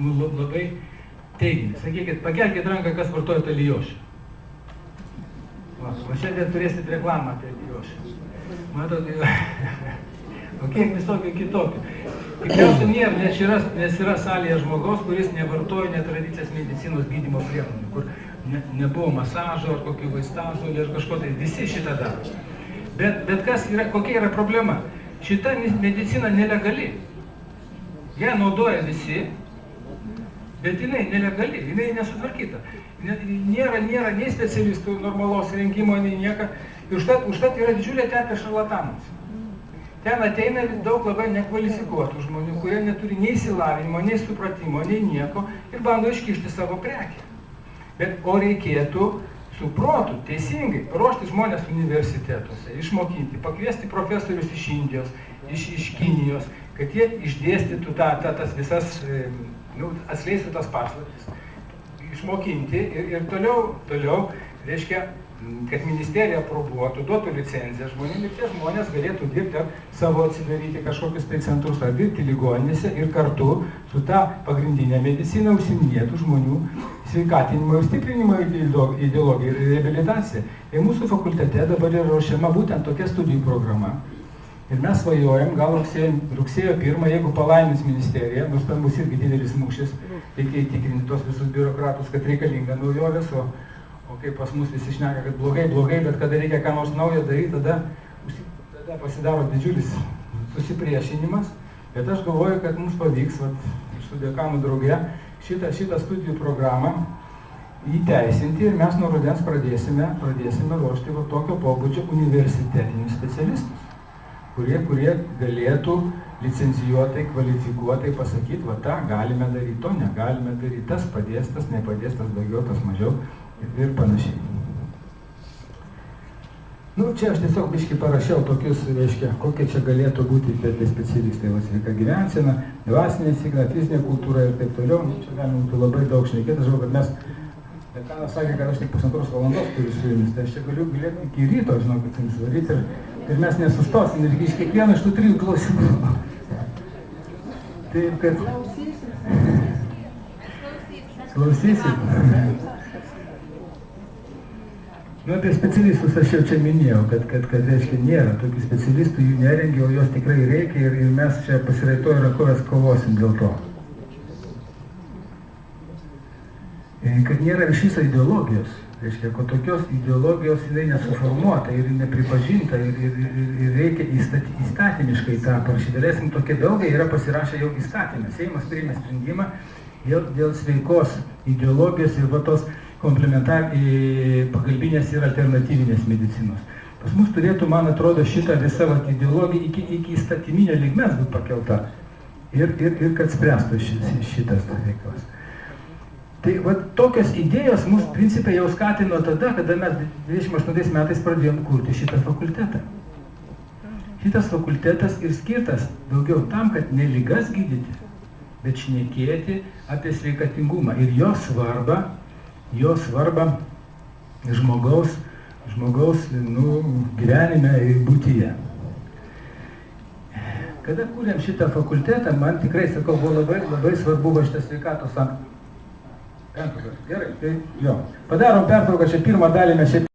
Labai teiginį. Sakykit, pakelkit ranką, kas vartoja Alijošį. O šiandien turėsit reklamą apie Alijošį. Matot, o kiek visokių kitokių. Tikriausiai nėra, nes yra salėje žmogaus, kuris nevartoja netradicinės medicinos gydymo priemonių, kur nebuvo masažo ar kokių vaistažolių ar kažko tai. Visi šitą daro. Bet kas yra, kokia yra problema? Šita medicina nelegali. Ją naudoja visi, bet jinai nelegali, jinai nesutvarkyta. Nėra nei specialistų normalaus rengimo, nei nieko. Užtat yra didžiulė terpė šarlatanams. Ten ateina daug labai nekvalifikuotų žmonių, kurie neturi nei išsilavinimo, nei supratimo, nei nieko ir bando iškišti savo prekę. O reikėtų su protu, teisingai, ruošti žmonės universitetuose, išmokinti, pakviesti profesorius iš Indijos, iš Kinijos, kad jie išdėstytų tas visas, atskleistų tas paslaptis, išmokinti ir toliau, reiškia, kad ministerija aprobuotų, duotų licenciją žmonėms ir tie žmonės galėtų dirbti savo atsidaryti kažkokius tai centrus ar dirbti ligoninėse ir kartu su ta pagrindinė medicina užsiiminėtų žmonių sveikatinimo ir stiprinimo ideologija ir reabilitacija. Ir mūsų fakultete dabar yra ruošiama būtent tokia studijų programa. Ir mes svajojam, gal rugsėjo 1, jeigu palaimins ministerija, nors ten bus irgi didelis mūšis, reikia įtikinti tos visus biurokratus, kad reikalinga naujovės, o kai pas mus visi šneka, kad blogai, bet kada reikia ką nors naujo daryti, tada pasidaro didžiulis susipriešinimas. Bet aš galvoju, kad mums pavyks, su dekanų drauge, šitą studijų programą įteisinti ir mes nuo rudens pradėsime ruošti tokio pobūdžio universitetinius specialistus, kurie galėtų licencijuotai, kvalifikuotai pasakyti, tą galime daryti, to negalime daryti, tas padės, tas nepadės, tas daugiau, tas mažiau ir panašiai. Čia aš tiesiog biškį parašiau tokius, reiškia, kokie čia galėtų būti tie specialistai, sveika gyvensena, dvasinė sveikata, fizinė kultūra ir taip toliau. Čia galima būtų labai daug šnekėti, aš žinau, kad mes, dekanas sakė, kad aš tik 1,5 valandos turiu su jumis, tai aš čia galiu iki ryto, žinau, kad jums varyti ir mes nesustosim ir iš kiekvieno iš tų 3 klausimų. Taip, kad... Klausysit? Apie specialistus aš jau čia minėjau, kad reiškia, nėra tokių specialistų, jų nerengia, o jos tikrai reikia ir mes čia pasiraitoję rankovės kovosim dėl to. Kad nėra iš viso ideologijos, reiškia, kad tokios ideologijos jinai nesuformuota ir nepripažinta ir reikia įstatymiškai tą parašyti. Dalesim, tokie belgai yra pasirašę jau įstatymą. Seimas priėmė sprendimą dėl sveikos ideologijos ir tos pagalbinės ir alternatyvinės medicinos. Pas mus turėtų, man atrodo, šitą visą ideologiją iki įstatyminio lygmens būtų pakelta ir kad spręstų šitas reikalas. Tai tokios idėjos mus principai jau skatino tada, kada mes 28 metais pradėjom kurti šitą fakultetą. Šitas fakultetas ir skirtas daugiau tam, kad ne ligas gydyti, bet šnekėti apie sveikatingumą ir jo svarbą žmogaus gyvenime ir būtyje. Kada kūrėm šitą fakultetą, man tikrai, sakau, buvo labai svarbu šitas sveikatos pertraukas. Gerai, tai jo. Padarom pertrauką, čia pirmą dalį mes